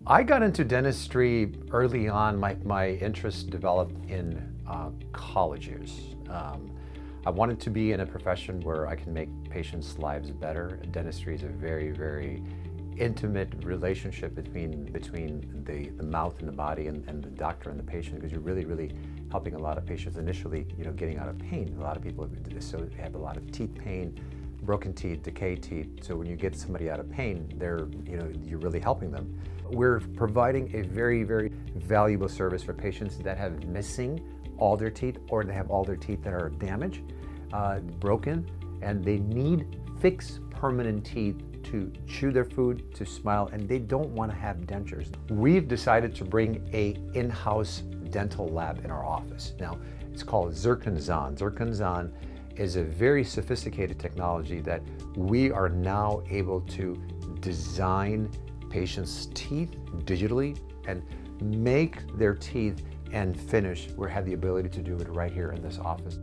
I got into dentistry early on. My interest developed in college years. I wanted to be in a profession where I can make patients' lives better. Dentistry is a very, very intimate relationship between the mouth and the body and the doctor and the patient, because you're really helping a lot of patients initially, getting out of pain. A lot of people have a lot of teeth pain, broken teeth, decayed teeth. So when you get somebody out of pain, you're really helping them. We're providing a very, very valuable service for patients that have missing all their teeth, or they have all their teeth that are damaged, broken, and they need fixed permanent teeth to chew their food, to smile, and they don't want to have dentures. We've decided to bring an in-house dental lab in our office. Now, it's called Zirconzon. Zirconzon is a very sophisticated technology that we are now able to design patients' teeth digitally and make their teeth and finish. We have the ability to do it right here in this office.